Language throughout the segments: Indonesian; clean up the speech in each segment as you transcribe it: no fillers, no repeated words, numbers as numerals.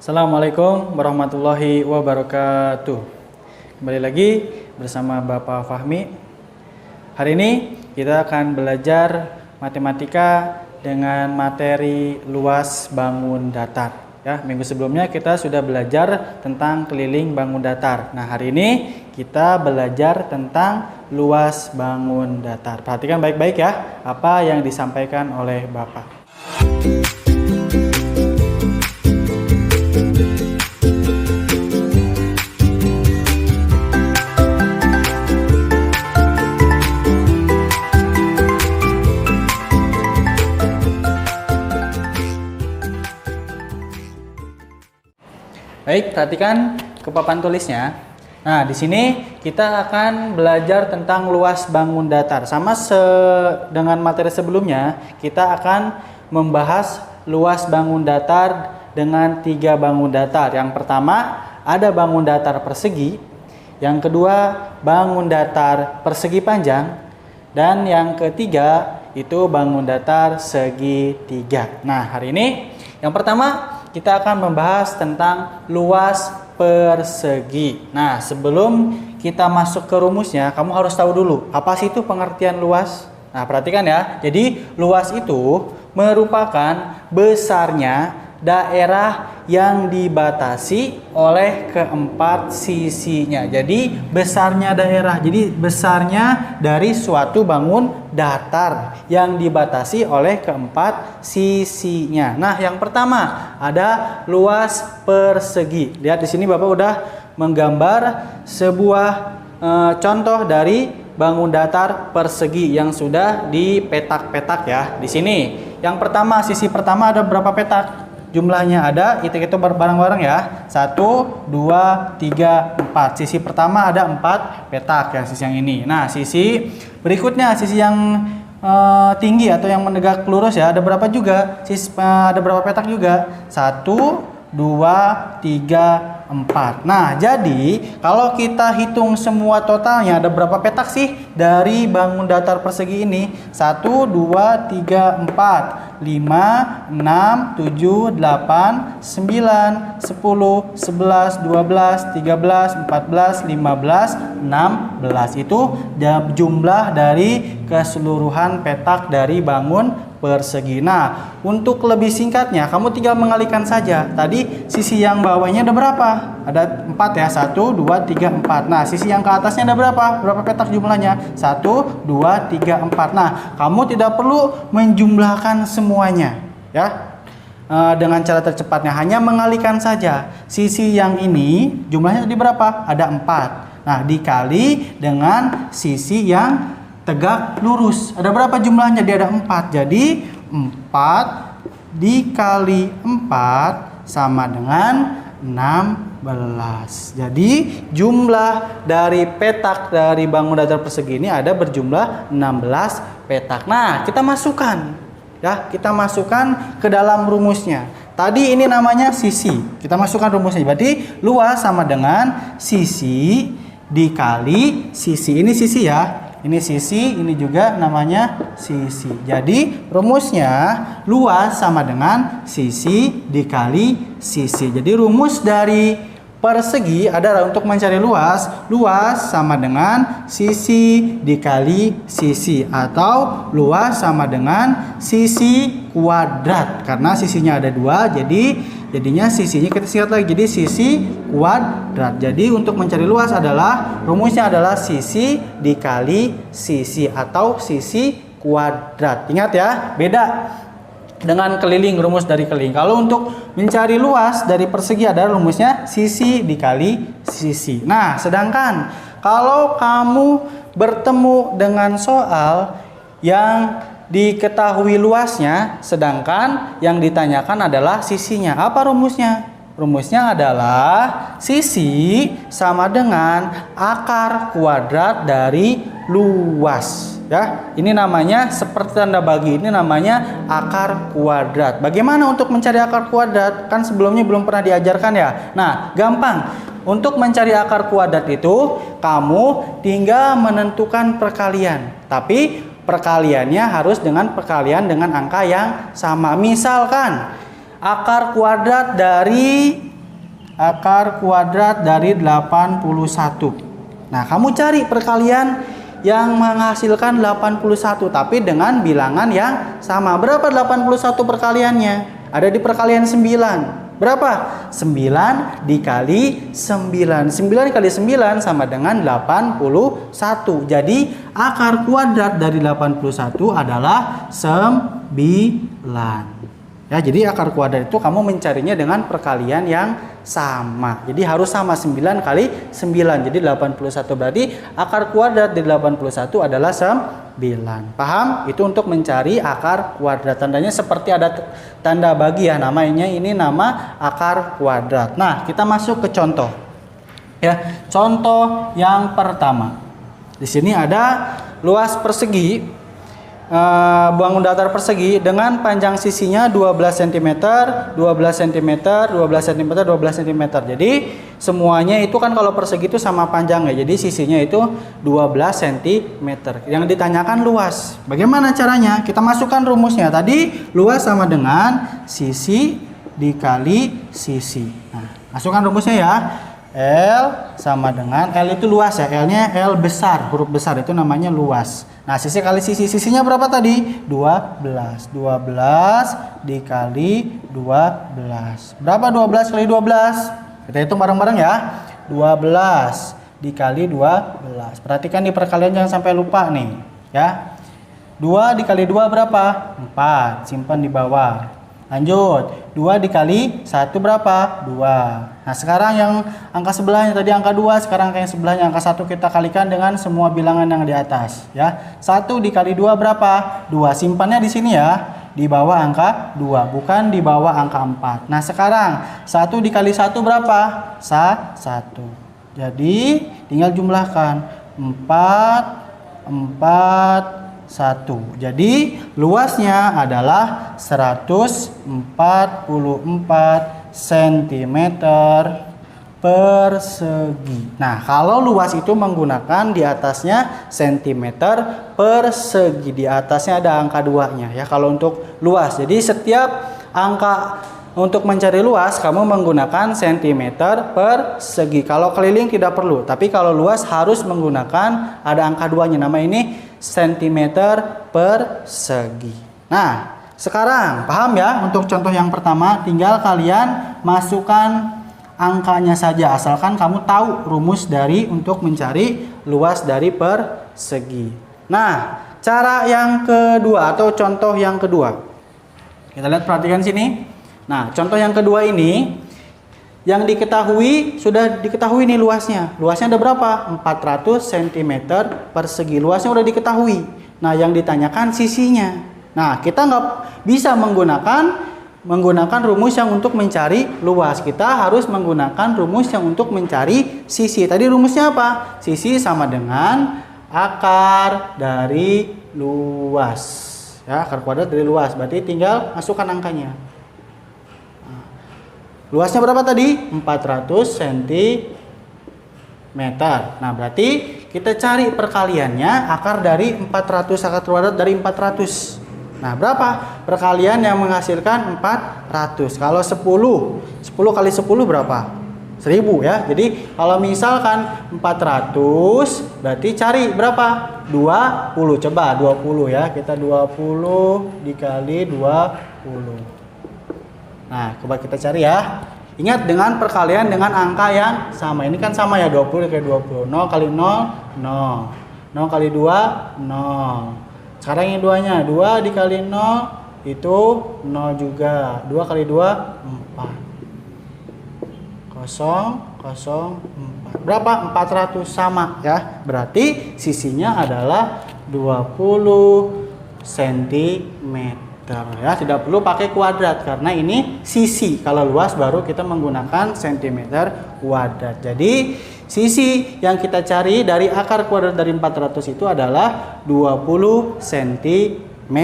Assalamualaikum warahmatullahi wabarakatuh. Kembali lagi bersama Bapak Fahmi. Hari ini kita akan belajar matematika dengan materi luas bangun datar. Ya, minggu sebelumnya kita sudah belajar tentang keliling bangun datar. Nah, hari ini kita belajar tentang luas bangun datar. Perhatikan baik-baik ya apa yang disampaikan oleh Bapak. Baik, perhatikan ke papan tulisnya. Nah, di sini kita akan belajar tentang luas bangun datar. Sama dengan materi sebelumnya, kita akan membahas luas bangun datar dengan 3 bangun datar. Yang pertama, ada bangun datar persegi. Yang kedua, bangun datar persegi panjang. Dan yang ketiga, itu bangun datar segitiga. Nah, hari ini yang pertama kita akan membahas tentang luas persegi. Nah, sebelum kita masuk ke rumusnya, kamu harus tahu dulu apa sih itu pengertian luas. Nah, perhatikan ya. Jadi, luas itu merupakan besarnya daerah yang dibatasi oleh keempat sisinya. Jadi, besarnya daerah. Jadi, besarnya dari suatu bangun datar yang dibatasi oleh keempat sisinya. Nah, yang pertama ada luas persegi. Lihat di sini Bapak udah menggambar sebuah contoh dari bangun datar persegi yang sudah dipetak-petak ya. Di sini yang pertama, sisi pertama ada berapa petak? Jumlahnya ada, hitung bareng-bareng ya. 1, 2, 3, 4. Sisi pertama ada 4 petak ya, sisi yang ini. Nah, sisi berikutnya, sisi yang tinggi atau yang menegak lurus ya, ada berapa juga? Ada berapa petak juga? 1, 2, 3, 4. Nah, jadi kalau kita hitung semua totalnya ada berapa petak sih dari bangun datar persegi ini? 1, 2, 3, 4, 5, 6, 7, 8, 9, 10, 11, 12, 13, 14, 15, 16. Itu jumlah dari keseluruhan petak dari bangun persegi. Nah, untuk lebih singkatnya, kamu tinggal mengalihkan saja. Tadi sisi yang bawahnya ada berapa? Ada 4 ya. 1, 2, 3, 4. Nah, sisi yang ke atasnya ada berapa? Berapa petak jumlahnya? 1, 2, 3, 4. Nah, kamu tidak perlu menjumlahkan semuanya ya. Dengan cara tercepatnya hanya mengalihkan saja. Sisi yang ini jumlahnya tadi berapa? Ada 4. Nah, dikali dengan sisi yang tegak lurus. Ada berapa jumlahnya? Dia ada 4. Jadi 4 dikali 4 sama dengan 16. Jadi jumlah dari petak dari bangun datar persegi ini ada berjumlah 16 petak. Nah, kita masukkan ya, kita masukkan ke dalam rumusnya. Tadi ini namanya sisi. Kita masukkan rumusnya. Berarti luas sama dengan sisi dikali sisi. Ini sisi ya. Ini sisi, ini juga namanya sisi. Jadi rumusnya luas sama dengan sisi dikali sisi. Jadi rumus dari persegi adalah untuk mencari luas. Luas sama dengan sisi dikali sisi. Atau luas sama dengan sisi kuadrat. Karena sisinya ada 2, jadinya sisinya kita singkat lagi. Jadi sisi kuadrat. Jadi untuk mencari luas adalah rumusnya adalah sisi dikali sisi atau sisi kuadrat. Ingat ya, beda dengan keliling, rumus dari keliling. Kalau untuk mencari luas dari persegi adalah rumusnya sisi dikali sisi. Nah, sedangkan kalau kamu bertemu dengan soal yang diketahui luasnya, sedangkan yang ditanyakan adalah sisinya. Apa rumusnya? Rumusnya adalah sisi sama dengan akar kuadrat dari luas. Ya, ini namanya seperti tanda bagi, ini namanya akar kuadrat. Bagaimana untuk mencari akar kuadrat? Kan sebelumnya belum pernah diajarkan ya. Nah, gampang. Untuk mencari akar kuadrat itu, kamu tinggal menentukan perkalian. Tapi perkaliannya harus dengan perkalian dengan angka yang sama. Misalkan akar kuadrat dari akar kuadrat dari 81. Nah, kamu cari perkalian yang menghasilkan 81 tapi dengan bilangan yang sama. Berapa 81 perkaliannya? Ada di perkalian 9. Berapa? 9 dikali 9. 9 kali 9 sama dengan 81. Jadi akar kuadrat dari 81 adalah 9. Ya, jadi akar kuadrat itu kamu mencarinya dengan perkalian yang sama. Jadi harus sama 9 kali 9. Jadi 81 berarti akar kuadrat dari 81 adalah 9. Paham? Itu untuk mencari akar kuadrat. Tandanya seperti ada tanda bagi ya. Namanya ini nama akar kuadrat. Nah, kita masuk ke contoh. Ya, contoh yang pertama. Di sini ada luas persegi bangun datar persegi dengan panjang sisinya 12 cm, 12 cm, 12 cm, 12 cm. Jadi semuanya itu kan kalau persegi itu sama panjangnya. Jadi sisinya itu 12 cm. Yang ditanyakan luas. Bagaimana caranya? Kita masukkan rumusnya. Tadi luas sama dengan sisi dikali sisi. Nah, masukkan rumusnya ya. L sama dengan L itu luas ya. L-nya L besar, huruf besar itu namanya luas. Nah, sisi kali sisi. Sisinya berapa tadi? 12. 12 dikali 12. Berapa 12 kali 12? Kita hitung bareng-bareng ya. 12 dikali 12. Perhatikan di perkalian jangan sampai lupa nih, ya. 2 dikali 2 berapa? 4. Simpan di bawah. Lanjut, 2 dikali 1 berapa? 2. Nah, sekarang yang angka sebelahnya tadi angka 2, sekarang angka yang sebelahnya angka 1 kita kalikan dengan semua bilangan yang di atas, ya. 1 dikali 2 berapa? 2. Simpannya di sini ya, di bawah angka 2, bukan di bawah angka 4. Nah, sekarang 1 dikali 1 berapa? 1. Jadi, tinggal jumlahkan 4, 1. Jadi luasnya adalah 144 cm persegi. Nah, kalau luas itu menggunakan di atasnya cm persegi. Di atasnya ada angka 2-nya ya kalau untuk luas. Jadi setiap angka untuk mencari luas kamu menggunakan cm persegi. Kalau keliling tidak perlu, tapi kalau luas harus menggunakan ada angka 2-nya. Nama ini cm persegi. Nah, sekarang paham ya untuk contoh yang pertama, tinggal kalian masukkan angkanya saja asalkan kamu tahu rumus dari untuk mencari luas dari persegi. Nah, cara yang kedua atau contoh yang kedua. Kita lihat, perhatikan sini. Nah, contoh yang kedua ini yang diketahui, sudah diketahui nih luasnya. Luasnya ada berapa? 400 cm persegi. Luasnya udah diketahui. Nah, yang ditanyakan sisinya. Nah, kita nggak bisa menggunakan rumus yang untuk mencari luas. Kita harus menggunakan rumus yang untuk mencari sisi. Tadi rumusnya apa? Sisi sama dengan akar dari luas. Ya, akar kuadrat dari luas. Berarti tinggal masukkan angkanya. Luasnya berapa tadi? 400 cm. Nah, berarti kita cari perkaliannya akar dari 400, akar kuadrat dari 400. Nah, berapa? Perkalian yang menghasilkan 400. Kalau 10 kali 10 berapa? 1000 ya. Jadi, kalau misalkan 400, berarti cari berapa? 20. Coba 20 ya. Kita 20 dikali 20. Nah, coba kita cari ya. Ingat dengan perkalian dengan angka yang sama. Ini kan sama ya, 20 dikali 20. 0 kali 0, 0. 0 kali 2, 0. Sekarang yang duanya, 2 dikali 0 itu 0 juga. 2 kali 2, 4. 0, 0, 4. Berapa? 400 sama ya. Berarti sisinya adalah 20 cm. Ya, tidak perlu pakai kuadrat karena ini sisi. Kalau luas baru kita menggunakan cm kuadrat. Jadi sisi yang kita cari dari akar kuadrat dari 400 itu adalah 20 cm.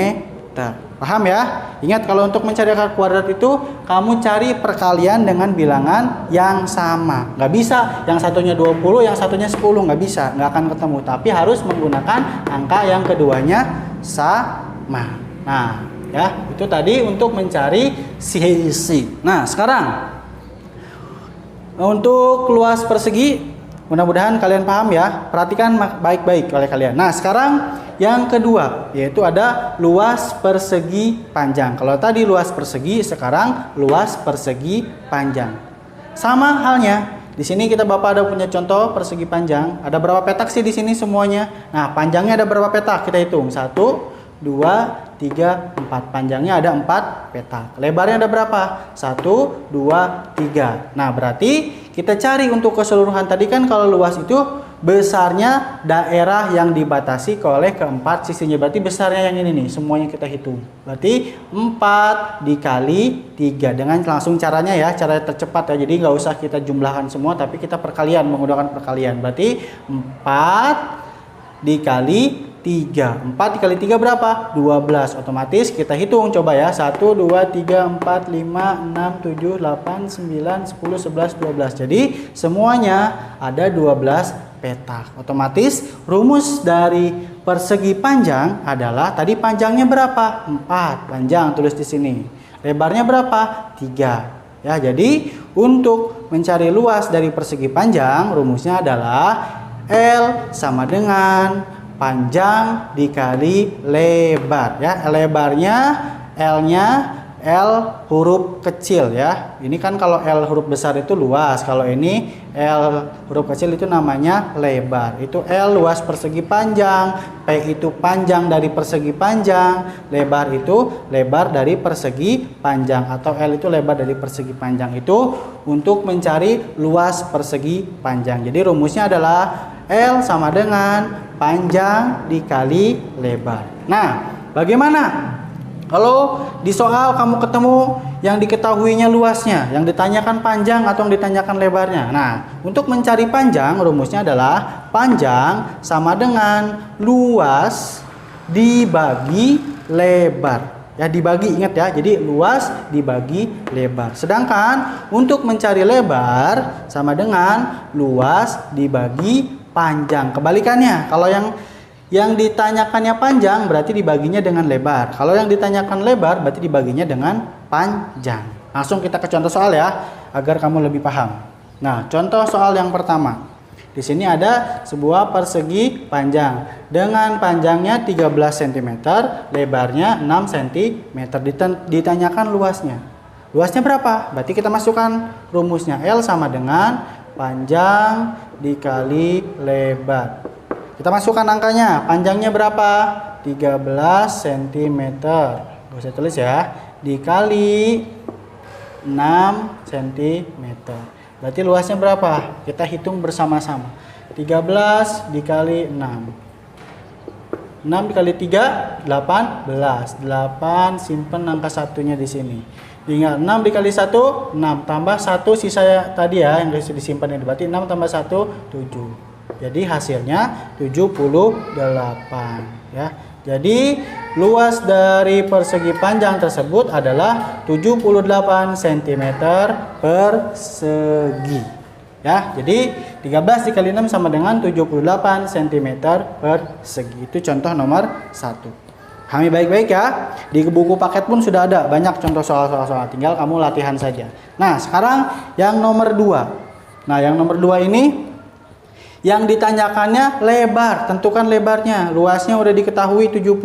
Paham ya? Ingat, kalau untuk mencari akar kuadrat itu kamu cari perkalian dengan bilangan yang sama. Nggak bisa yang satunya 20, yang satunya 10, nggak bisa, nggak akan ketemu. Tapi harus menggunakan angka yang keduanya sama. Nah, ya, itu tadi untuk mencari sisi. Nah, sekarang Untuk luas persegi, mudah-mudahan kalian paham ya. Perhatikan baik-baik oleh kalian. Nah, sekarang yang kedua, yaitu ada luas persegi panjang. Kalau tadi luas persegi, sekarang luas persegi panjang. Sama halnya. Di sini kita Bapak ada punya contoh persegi panjang. Ada berapa petak sih di sini semuanya? Nah, panjangnya ada berapa petak? Kita hitung. 1, 2, 3, 4. Panjangnya ada 4 petak. Lebarnya ada berapa? 1, 2, 3. Nah, berarti kita cari untuk keseluruhan. Tadi kan kalau luas itu besarnya daerah yang dibatasi oleh keempat sisinya. Berarti besarnya yang ini nih, semuanya kita hitung. Berarti 4 dikali 3. Dengan langsung caranya ya, cara tercepat ya. Jadi nggak usah kita jumlahkan semua, tapi kita perkalian, menggunakan perkalian. Berarti 4 dikali 3. 4 dikali 3 berapa? 12. Otomatis kita hitung coba ya. 1, 2, 3, 4, 5, 6, 7, 8, 9, 10, 11, 12. Jadi semuanya ada 12 petak. Otomatis rumus dari persegi panjang adalah tadi panjangnya berapa? 4. Panjang tulis di sini. Lebarnya berapa? 3. Ya, jadi untuk mencari luas dari persegi panjang rumusnya adalah L sama dengan panjang dikali lebar ya. Lebarnya L-nya L huruf kecil ya. Ini kan kalau L huruf besar itu luas, kalau ini L huruf kecil itu namanya lebar. Itu L luas persegi panjang, P itu panjang dari persegi panjang, lebar itu lebar dari persegi panjang, atau L itu lebar dari persegi panjang. Itu untuk mencari luas persegi panjang. Jadi rumusnya adalah L sama dengan panjang dikali lebar. Nah, bagaimana kalau di soal kamu ketemu yang diketahuinya luasnya, yang ditanyakan panjang atau yang ditanyakan lebarnya? Nah, untuk mencari panjang rumusnya adalah panjang sama dengan luas dibagi lebar. Ya, dibagi, ingat ya. Jadi luas dibagi lebar. Sedangkan untuk mencari lebar sama dengan luas dibagi panjang. Kebalikannya, kalau yang ditanyakannya panjang berarti dibaginya dengan lebar. Kalau yang ditanyakan lebar berarti dibaginya dengan panjang. Langsung kita ke contoh soal ya, agar kamu lebih paham. Nah, contoh soal yang pertama. Di sini ada sebuah persegi panjang dengan panjangnya 13 cm, lebarnya 6 cm. Ditanyakan luasnya. Luasnya berapa? Berarti kita masukkan rumusnya. L sama dengan panjang dikali lebar. Kita masukkan angkanya. Panjangnya berapa? 13 cm. Gak usah tulis ya. Dikali 6 cm. Berarti luasnya berapa? Kita hitung bersama-sama. 13 dikali 6. 6 dikali 3, 18. 8, simpen angka satunya di sini. Ingat, 6 dikali 1, 6. Tambah 1 sisa tadi ya, yang disimpan ini. Berarti 6 tambah 1, 7. Jadi hasilnya 78. Ya. Jadi luas dari persegi panjang tersebut adalah 78 cm persegi. Ya, jadi 13 dikali 6 sama dengan 78 cm persegi. Itu contoh nomor 1. Pahami baik-baik ya. Di buku paket pun sudah ada banyak contoh soal-soal. Tinggal kamu latihan saja. Nah, sekarang yang nomor 2. Nah, yang nomor 2 ini yang ditanyakannya lebar. Tentukan lebarnya. Luasnya udah diketahui 72.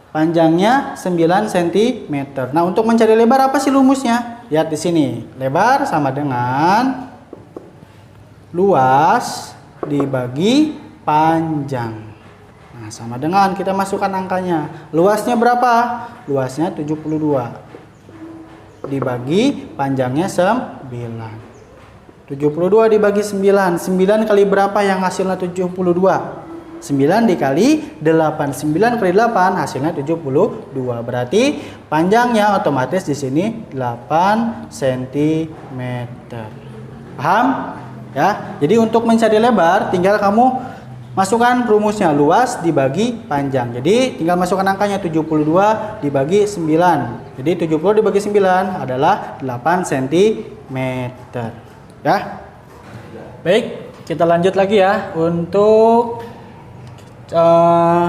Panjangnya 9 cm. Nah, untuk mencari lebar apa sih rumusnya? Lihat di sini. Lebar sama dengan luas dibagi panjang. Nah, sama dengan kita masukkan angkanya. Luasnya berapa? Luasnya 72. Dibagi panjangnya 9. 72 dibagi 9. 9 kali berapa yang hasilnya 72? 9 dikali 8. 9 kali 8 hasilnya 72. Berarti panjangnya otomatis di sini 8 cm. Paham? Ya. Jadi untuk mencari lebar tinggal kamu masukkan rumusnya, luas dibagi panjang. Jadi tinggal masukkan angkanya, 72 dibagi 9. Jadi 70 dibagi 9 adalah 8 cm. Ya. Baik, kita lanjut lagi ya untuk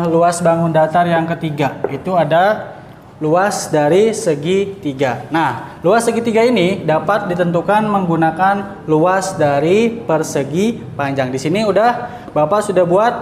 luas bangun datar yang ketiga. Itu ada luas dari segitiga. Nah, luas segitiga ini dapat ditentukan menggunakan luas dari persegi panjang. Di sini Bapak sudah buat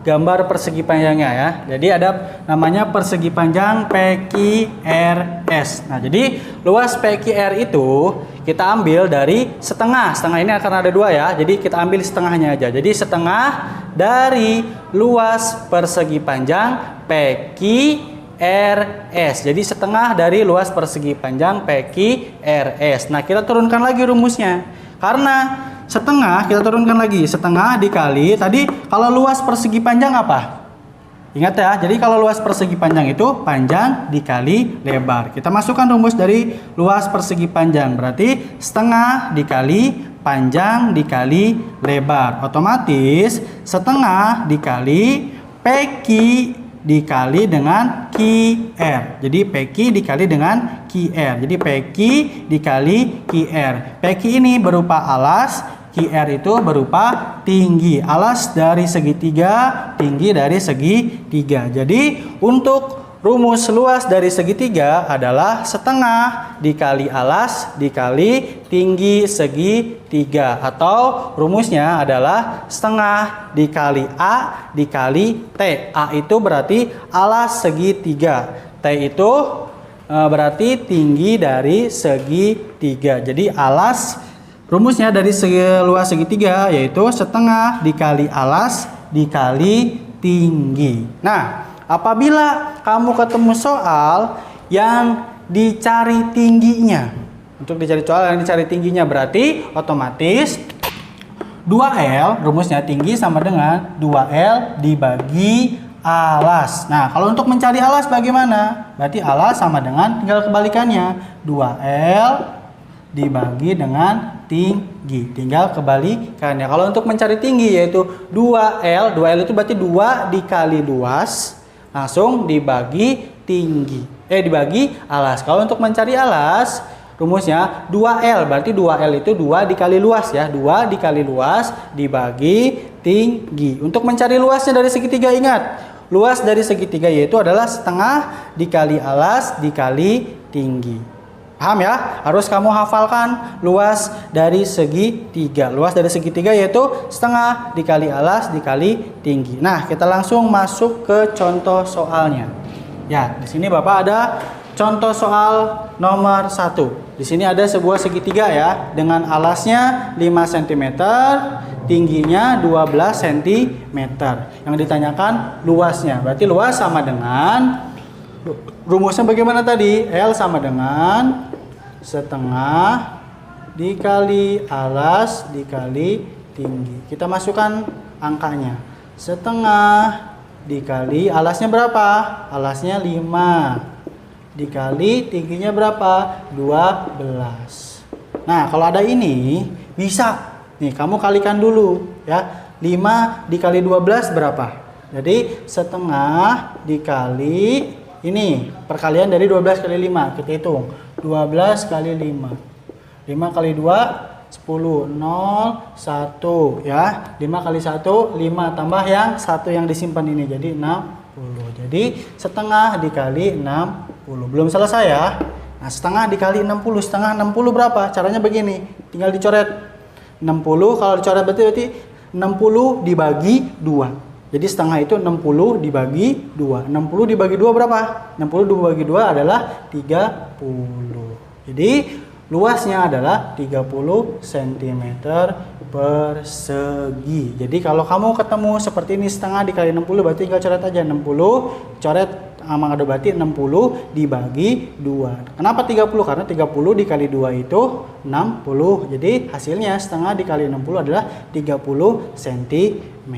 gambar persegi panjangnya ya. Jadi ada namanya persegi panjang PQRS. Nah, jadi luas PQR itu kita ambil dari setengah. Setengah ini akan ada dua ya. Jadi kita ambil setengahnya aja. Jadi setengah dari luas persegi panjang PQRS. Jadi setengah dari luas persegi panjang PQRS. Nah, kita turunkan lagi rumusnya. Karena setengah, kita turunkan lagi. Setengah dikali, tadi kalau luas persegi panjang apa? Ingat ya, jadi kalau luas persegi panjang itu panjang dikali lebar. Kita masukkan rumus dari luas persegi panjang. Berarti setengah dikali panjang dikali lebar. Otomatis setengah dikali PQ dikali dengan QR. Jadi PQ dikali dengan QR. Jadi PQ dikali QR. PQ ini berupa alas, QR itu berupa tinggi. Alas dari segitiga, tinggi dari segitiga. Jadi untuk rumus luas dari segitiga adalah setengah dikali alas dikali tinggi segitiga. Atau rumusnya adalah setengah dikali A dikali T. A itu berarti alas segitiga. T itu berarti tinggi dari segitiga. Jadi rumusnya dari luas segitiga yaitu setengah dikali alas dikali tinggi. Nah, apabila kamu ketemu soal yang dicari tingginya, untuk dicari soal yang dicari tingginya berarti otomatis 2L, rumusnya tinggi sama dengan 2L dibagi alas. Nah, kalau untuk mencari alas bagaimana? Berarti alas sama dengan, tinggal kebalikannya, 2L dibagi dengan tinggi. Tinggal kebalikannya. Kalau untuk mencari tinggi yaitu 2L, 2L itu berarti 2 dikali luas, langsung dibagi tinggi. Dibagi alas. Kalau untuk mencari alas, rumusnya 2L. Berarti 2L itu 2 dikali luas ya. 2 dikali luas dibagi tinggi. Untuk mencari luasnya dari segitiga, ingat. Luas dari segitiga yaitu adalah setengah dikali alas dikali tinggi. Paham ya? Harus kamu hafalkan luas dari segitiga. Luas dari segitiga yaitu setengah dikali alas dikali tinggi. Nah, kita langsung masuk ke contoh soalnya. Ya, di sini Bapak ada contoh soal nomor 1. Di sini ada sebuah segitiga ya, dengan alasnya 5 cm, tingginya 12 cm. Yang ditanyakan luasnya. Berarti luas sama dengan, rumusnya bagaimana tadi? L sama dengan setengah dikali alas dikali tinggi. Kita masukkan angkanya. Setengah dikali alasnya berapa? Alasnya 5. Dikali tingginya berapa? 12. Nah, kalau ada ini bisa. Nih, kamu kalikan dulu ya. 5 dikali 12 berapa? Jadi setengah dikali ini perkalian dari 12 kali 5. Kita hitung. 12 kali 5. 5 kali 2 10, 0, 1 ya. 5 kali 1 5 tambah yang 1 yang disimpan ini jadi 60. Jadi setengah dikali 60. Belum selesai ya. Nah, setengah dikali 60. Setengah 60 berapa? Caranya begini. Tinggal dicoret. 60 kalau dicoret berarti 60 dibagi 2. Jadi setengah itu 60 dibagi 2. 60 dibagi 2 berapa? 60 dibagi 2 adalah 30. Jadi luasnya adalah 30 cm persegi. Jadi kalau kamu ketemu seperti ini setengah dikali 60 berarti tinggal coret aja 60. Coret sama ada berarti 60 dibagi 2. Kenapa 30? Karena 30 dikali 2 itu 60. Jadi hasilnya setengah dikali 60 adalah 30 cm.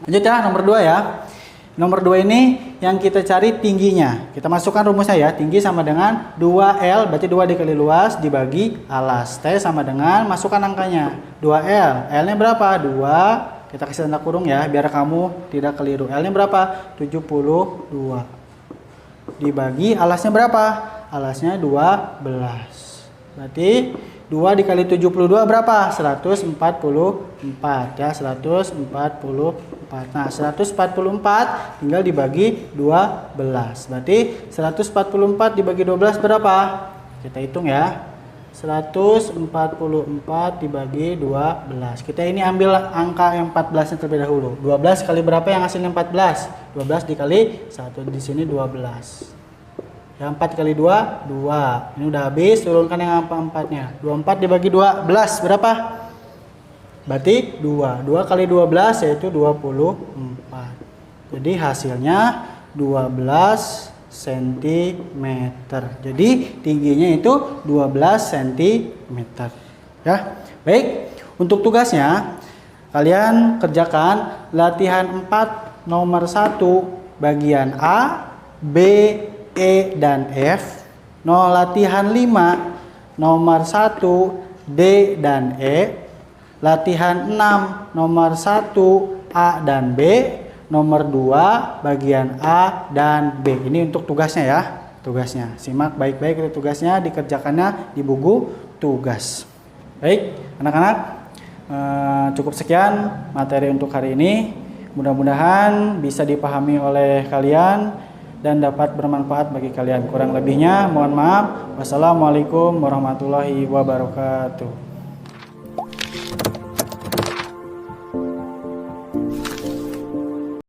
Lanjut ya, nomor 2 ya. Nomor 2 ini yang kita cari tingginya. Kita masukkan rumusnya ya. Tinggi sama dengan 2L, berarti 2 dikali luas dibagi alas. T sama dengan, masukkan angkanya. 2L. L-nya berapa? 2. Kita kasih tanda kurung ya, biar kamu tidak keliru. L-nya berapa? 72. Dibagi alasnya berapa? Alasnya 12. Berarti 2 dikali 72 berapa? 144 ya, 144. Nah, 144 tinggal dibagi 12. Berarti 144 dibagi 12 berapa? Kita hitung ya. 144 dibagi 12. Kita ini ambil angka yang 14-nya terlebih dahulu. 12 kali berapa yang hasilnya 14? 12 dikali 1, di sini 12. Yang 4 kali 2, 2. Ini udah habis, turunkan yang angka 4-nya. 24 dibagi 12 berapa? Berarti 2. 2 kali 12 yaitu 24. Jadi hasilnya 12 cm. Jadi tingginya itu 12 cm. Ya. Baik, untuk tugasnya kalian kerjakan latihan 4 nomor 1 bagian A, B, E dan F. Latihan 5 nomor 1 D dan E. Latihan 6 nomor 1 A dan B. Nomor 2 bagian A dan B. Ini untuk tugasnya ya. Tugasnya. Simak baik-baik itu tugasnya, dikerjakannya di buku tugas. Baik, anak-anak, cukup sekian materi untuk hari ini. Mudah-mudahan bisa dipahami oleh kalian dan dapat bermanfaat bagi kalian. Kurang lebihnya mohon maaf. Wassalamualaikum warahmatullahi wabarakatuh.